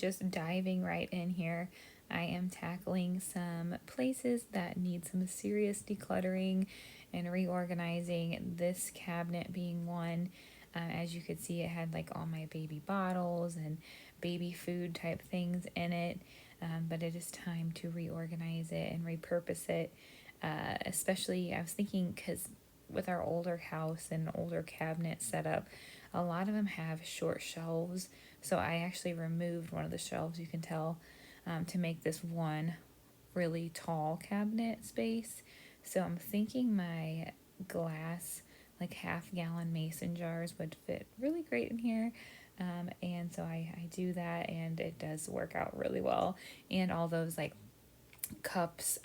just diving right in here, I am tackling some places that need some serious decluttering and reorganizing, this cabinet being one. As you could see, it had like all my baby bottles and baby food type things in it, but it is time to reorganize it and repurpose it. Especially, I was thinking, because with our older house and older cabinet setup, a lot of them have short shelves. So I actually removed one of the shelves, you can tell, to make this one really tall cabinet space. So I'm thinking my glass, like half-gallon mason jars would fit really great in here. And so I do that, and it does work out really well. And all those like cups,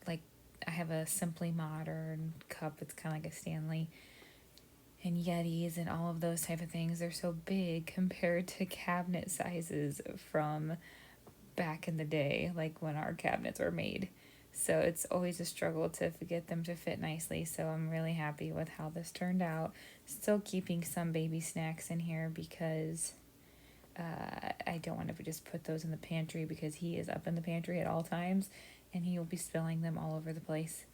like I have a Simply Modern cup. It's kind of like a Stanley, and Yetis and all of those type of things. They're so big compared to cabinet sizes from back in the day, like when our cabinets were made. So it's always a struggle to get them to fit nicely. So I'm really happy with how this turned out. Still keeping some baby snacks in here because I don't want to just put those in the pantry, because he is up in the pantry at all times and he will be spilling them all over the place.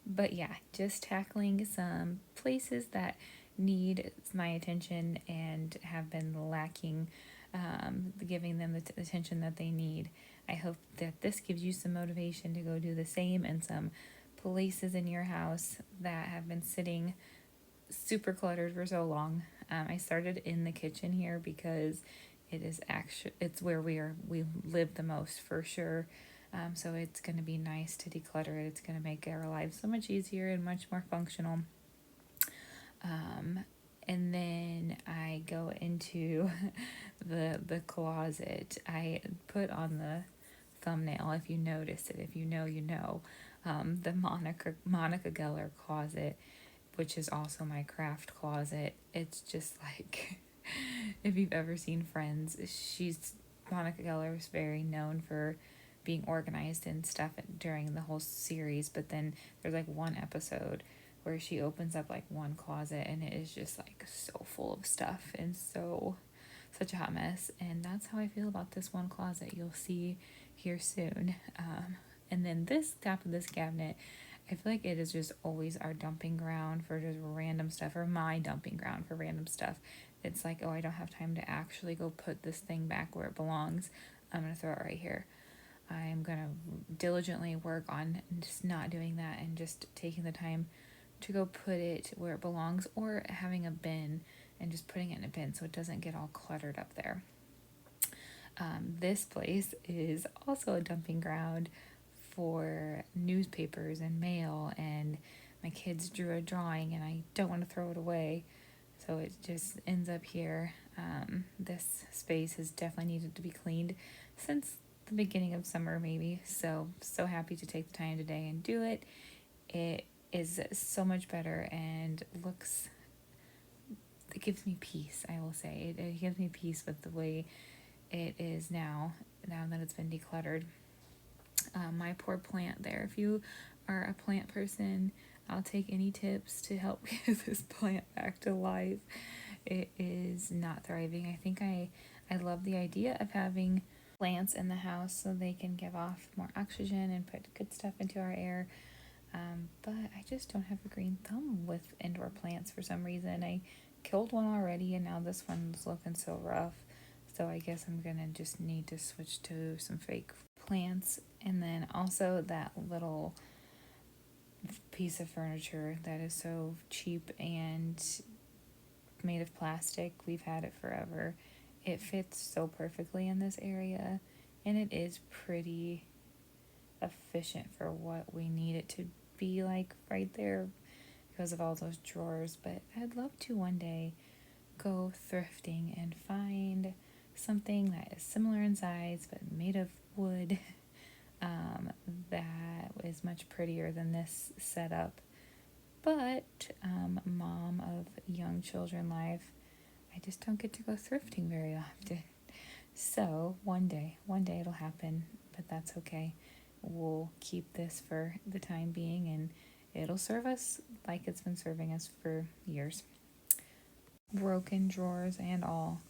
But yeah, just tackling some places that need my attention and have been lacking, giving them the attention that they need. I hope that this gives you some motivation to go do the same in some places in your house that have been sitting super cluttered for so long. I started in the kitchen here because it's where we live the most for sure. So it's going to be nice to declutter it. It's going to make our lives so much easier and much more functional. And then I go into the closet. I put on the thumbnail, if you notice it, if you know, you know, the Monica Geller closet, which is also my craft closet. It's just like, if you've ever seen Friends, Monica Geller is very known for being organized and stuff during the whole series, but then there's like one episode where she opens up like one closet and it is just like so full of stuff and such a hot mess. And that's how I feel about this one closet you'll see here soon. And then this top of this cabinet, I feel like it is just always our dumping ground for just random stuff, or my dumping ground for random stuff. It's like, oh, I don't have time to actually go put this thing back where it belongs. I'm going to throw it right here. I'm going to diligently work on just not doing that and just taking the time to go put it where it belongs, or having a bin and just putting it in a bin so it doesn't get all cluttered up there. This place is also a dumping ground for newspapers and mail, and my kids drew a drawing and I don't want to throw it away, so it just ends up here. This space has definitely needed to be cleaned since the beginning of summer maybe, so happy to take the time today and do it. It is so much better and it gives me peace, I will say. It gives me peace with the way it is now that it's been decluttered. My poor plant there. If you are a plant person, I'll take any tips to help get this plant back to life. It is not thriving. I think I love the idea of having plants in the house so they can give off more oxygen and put good stuff into our air. But I just don't have a green thumb with indoor plants for some reason. I killed one already and now this one's looking so rough. So I guess I'm gonna just need to switch to some fake plants. And then also that little piece of furniture that is so cheap and made of plastic. We've had it forever. It fits so perfectly in this area, and it is pretty efficient for what we need it to be like right there because of all those drawers. But I'd love to one day go thrifting and find something that is similar in size but made of wood, that is much prettier than this setup. But mom of young children life, I just don't get to go thrifting very often. So one day it'll happen, but that's okay. We'll keep this for the time being, and it'll serve us like it's been serving us for years. Broken drawers and all.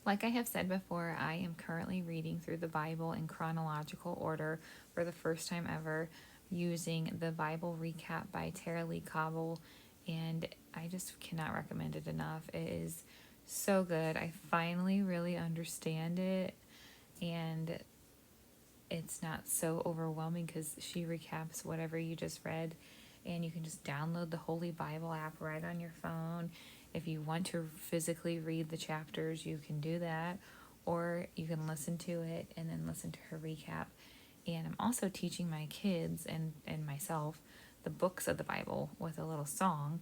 Like I have said before, I am currently reading through the Bible in chronological order for the first time ever using the Bible Recap by Tara Lee Cobble, and I just cannot recommend it enough. It is so good. I finally really understand it, and it's not so overwhelming because she recaps whatever you just read, and you can just download the Holy Bible app right on your phone. If you want to physically read the chapters, you can do that, or you can listen to it and then listen to her recap. And I'm also teaching my kids and myself the books of the Bible with a little song,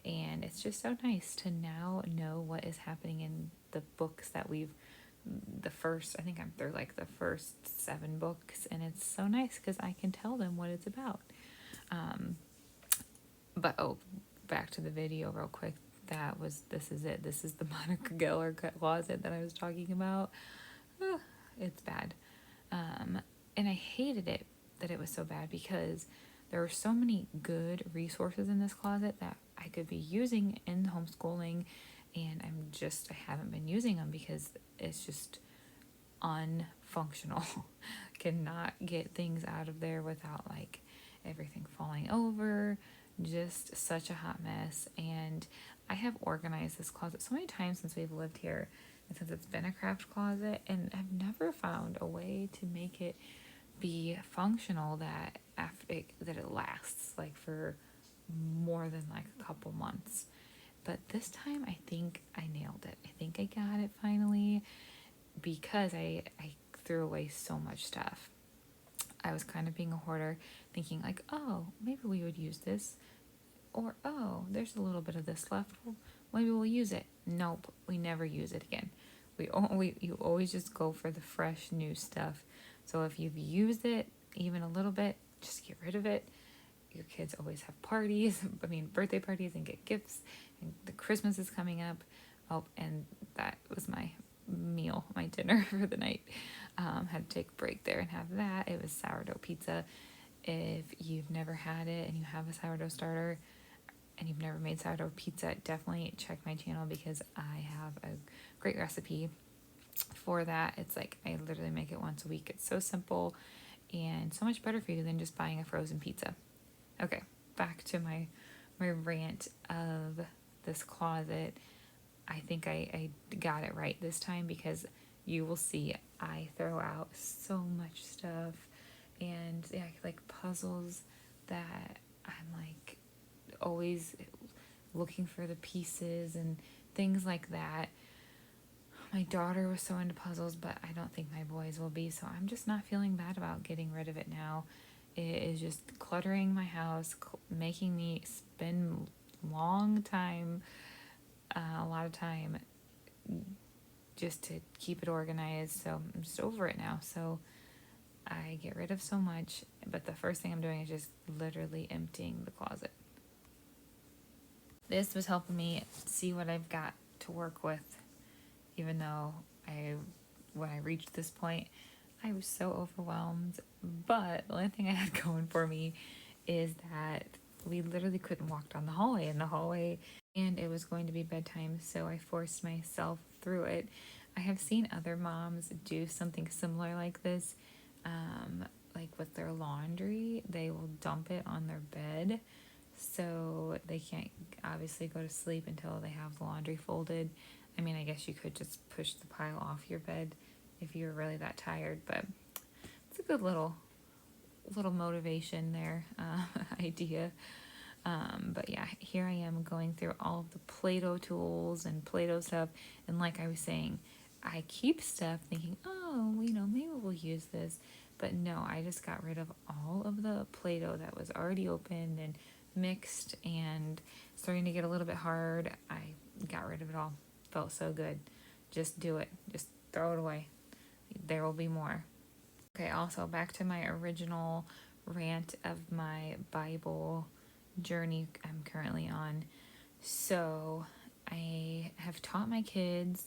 and it's just so nice to now know what is happening in the books that I think I'm through like the first 7 books, and it's so nice because I can tell them what it's about. Back to the video real quick. This is it. This is the Monica Geller closet that I was talking about. It's bad. And I hated it that it was so bad because there were so many good resources in this closet that I could be using in homeschooling, and I haven't been using them because it's just unfunctional. Cannot get things out of there without like everything falling over. Just such a hot mess. And I have organized this closet so many times since we've lived here and since it's been a craft closet, and I've never found a way to make it be functional that it lasts like for more than like a couple months. But this time I think I nailed it. I think I got it finally, because I threw away so much stuff. I was kind of being a hoarder, thinking like, oh, maybe we would use this, or oh, there's a little bit of this left, well, maybe we'll use it. Nope, we never use it again. You always just go for the fresh new stuff. So if you've used it even a little bit, just get rid of it. Your kids always have birthday parties, and get gifts, and the Christmas is coming up. Oh, and that was my dinner for the night. Had to take a break there and have that. It was sourdough pizza. If you've never had it and you have a sourdough starter, and you've never made sourdough pizza, definitely check my channel because I have a great recipe for that. It's like I literally make it once a week. It's so simple and so much better for you than just buying a frozen pizza. Okay, back to my rant of this closet. I think I got it right this time because you will see I throw out so much stuff, and yeah, like puzzles that I'm like always looking for the pieces and things like that. My daughter was so into puzzles, but I don't think my boys will be, so I'm just not feeling bad about getting rid of it now. It is just cluttering my house, making me spend a lot of time just to keep it organized. So I'm just over it now. So I get rid of so much, but the first thing I'm doing is just literally emptying the closet. This was helping me see what I've got to work with, even though when I reached this point, I was so overwhelmed. But the only thing I had going for me is that we literally couldn't walk down the hallway and it was going to be bedtime, so I forced myself through it. I have seen other moms do something similar like this, like with their laundry. They will dump it on their bed, so they can't obviously go to sleep until they have the laundry folded. I mean, I guess you could just push the pile off your bed if you're really that tired, but it's a good little motivation there, idea. But yeah, here I am going through all of the Play-Doh tools and Play-Doh stuff, and like I was saying, I keep stuff thinking, oh, maybe we'll use this, but no, I just got rid of all of the Play-Doh that was already opened and mixed and starting to get a little bit hard. I got rid of it all. Felt so good. Just do it. Just throw it away. There will be more. Okay, also back to my original rant of my Bible journey I'm currently on. So I have taught my kids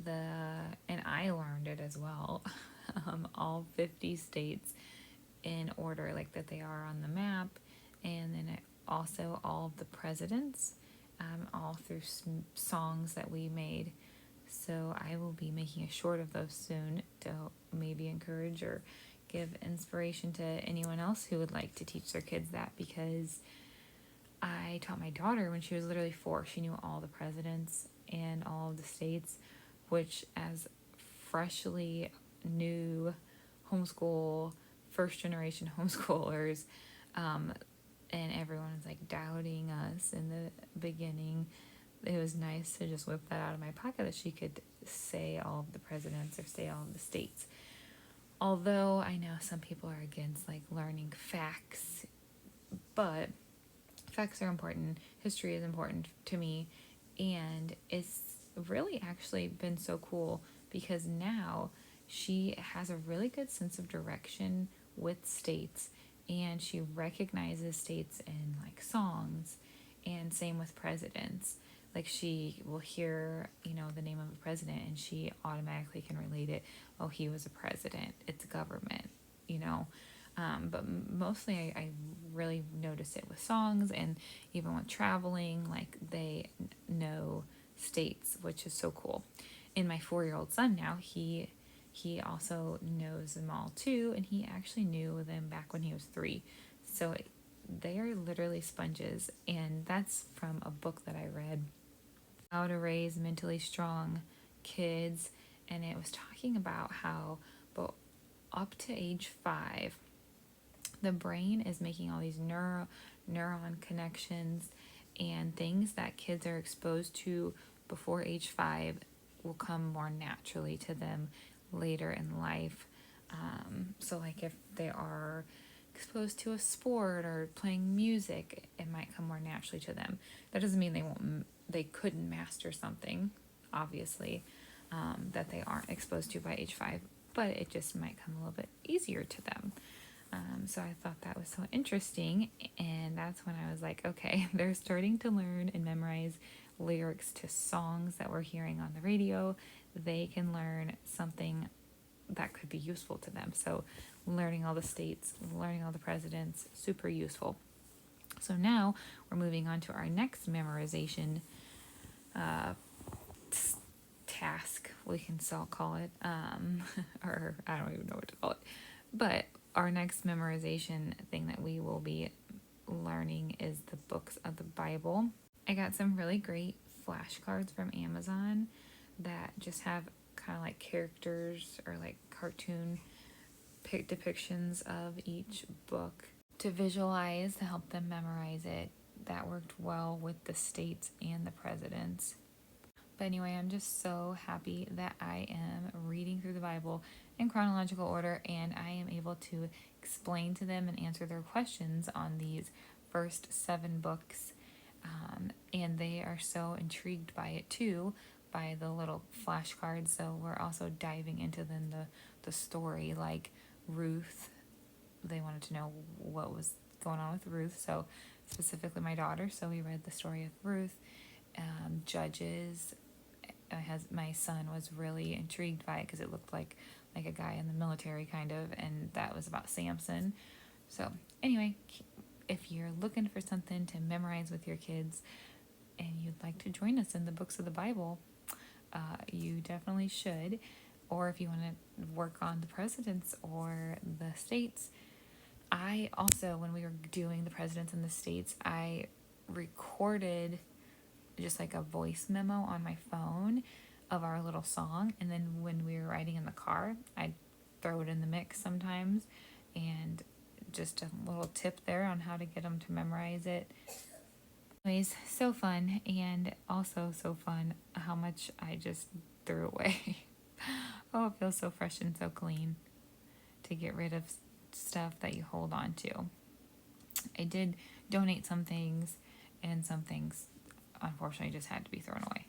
and I learned it as well, all 50 states in order, like that they are on the map, and then also all of the presidents, all through songs that we made. So I will be making a short of those soon to maybe encourage or give inspiration to anyone else who would like to teach their kids that, because I taught my daughter when she was literally 4. She knew all the presidents and all of the states, which as freshly new first generation homeschoolers, and everyone was like doubting us in the beginning, it was nice to just whip that out of my pocket that she could say all of the presidents or say all of the states. Although I know some people are against like learning facts, but facts are important. History is important to me, and it's really actually been so cool because now she has a really good sense of direction with states, and she recognizes states in like songs, and same with presidents. Like she will hear, the name of a president and she automatically can relate it. Oh, he was a president. It's government, But mostly I really notice it with songs, and even with traveling, like they know states, which is so cool. And my 4-year-old son now, he also knows them all too, and he actually knew them back when he was 3. So they are literally sponges, and that's from a book that I read, How to Raise Mentally Strong Kids, and it was talking about how, but up to age 5, the brain is making all these neuron connections, and things that kids are exposed to before age 5 will come more naturally to them later in life. So like if they are exposed to a sport or playing music, it might come more naturally to them. That doesn't mean they couldn't master something, obviously, that they aren't exposed to by age 5, but it just might come a little bit easier to them. So I thought that was so interesting, and that's when I was like, okay, they're starting to learn and memorize lyrics to songs that we're hearing on the radio. They can learn something that could be useful to them. So learning all the states, learning all the presidents, super useful. So now we're moving on to our next memorization task, we can still call it, or I don't even know what to call it. But our next memorization thing that we will be learning is the books of the Bible. I got some really great flashcards from Amazon that just have kind of like characters or like cartoon depictions of each book to visualize to help them memorize it. That worked well with the states and the presidents. But anyway, I'm just so happy that I am reading through the Bible in chronological order, and I am able to explain to them and answer their questions on these first 7 books. And they are so intrigued by it too, by the little flashcards. So we're also diving into then the story, like Ruth. They wanted to know what was going on with Ruth, so specifically my daughter. So we read the story of Ruth. Judges. My son was really intrigued by it because it looked like a guy in the military kind of, and that was about Samson. So anyway, if you're looking for something to memorize with your kids and you'd like to join us in the books of the Bible, you definitely should. Or if you want to work on the presidents or the states, I also, when we were doing the presidents and the states, I recorded just like a voice memo on my phone of our little song, and then when we were riding in the car, I'd throw it in the mix sometimes. And just a little tip there on how to get them to memorize it. Anyways, so fun, and also so fun how much I just threw away. Oh, it feels so fresh and so clean to get rid of stuff that you hold on to. I did donate some things, and some things unfortunately just had to be thrown away.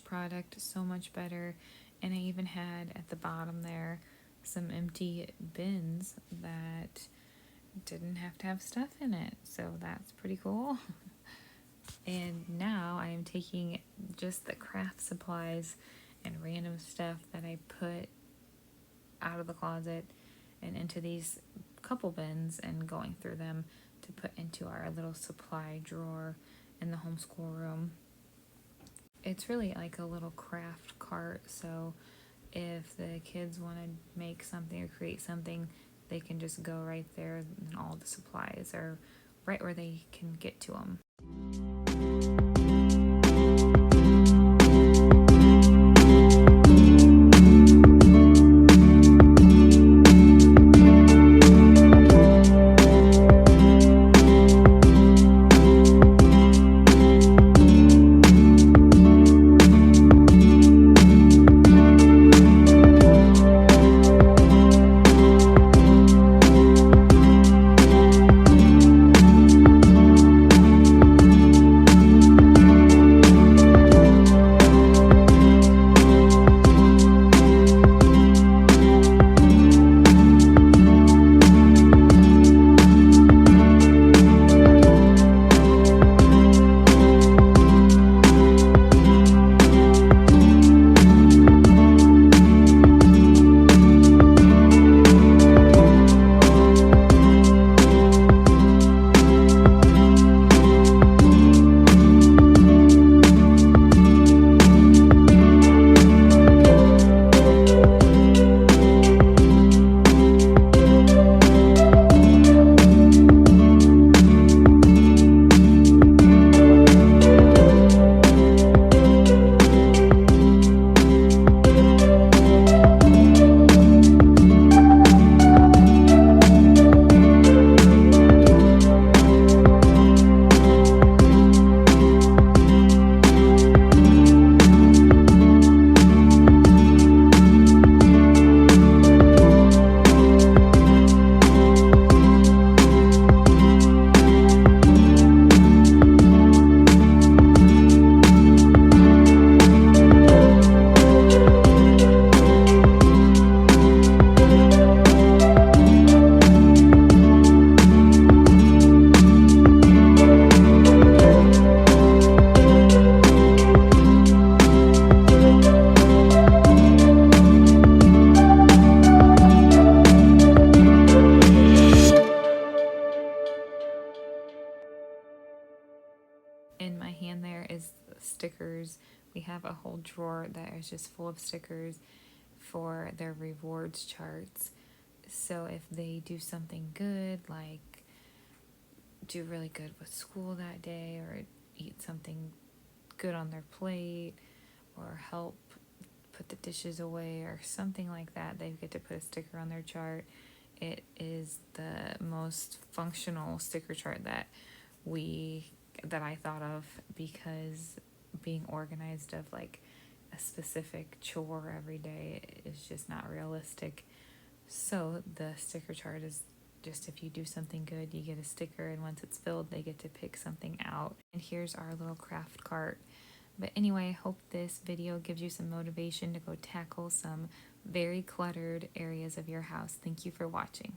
Product so much better. And I even had at the bottom there some empty bins that didn't have to have stuff in it, so that's pretty cool. And now I am taking just the craft supplies and random stuff that I put out of the closet and into these couple bins and going through them to put into our little supply drawer in the homeschool room. It's really like a little craft cart, so if the kids want to make something or create something, they can just go right there and all the supplies are right where they can get to them. we have a whole drawer that is just full of stickers for their rewards charts. So if they do something good, like do really good with school that day, or eat something good on their plate, or help put the dishes away or something like that, they get to put a sticker on their chart. It is the most functional sticker chart that I thought of, because being organized of like a specific chore every day is just not realistic. So the sticker chart is just, if you do something good, you get a sticker, and once it's filled, they get to pick something out. And here's our little craft cart. But anyway, I hope this video gives you some motivation to go tackle some very cluttered areas of your house. Thank you for watching.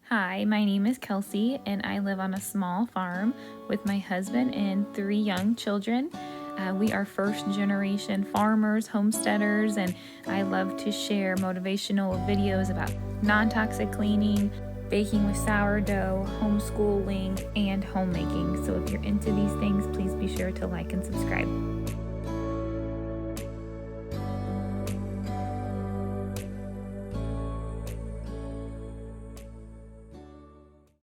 Hi, my name is Kelsey, and I live on a small farm with my husband and 3 young children. We are first generation farmers, homesteaders, and I love to share motivational videos about non-toxic cleaning, baking with sourdough, homeschooling, and homemaking. So if you're into these things, please be sure to like and subscribe.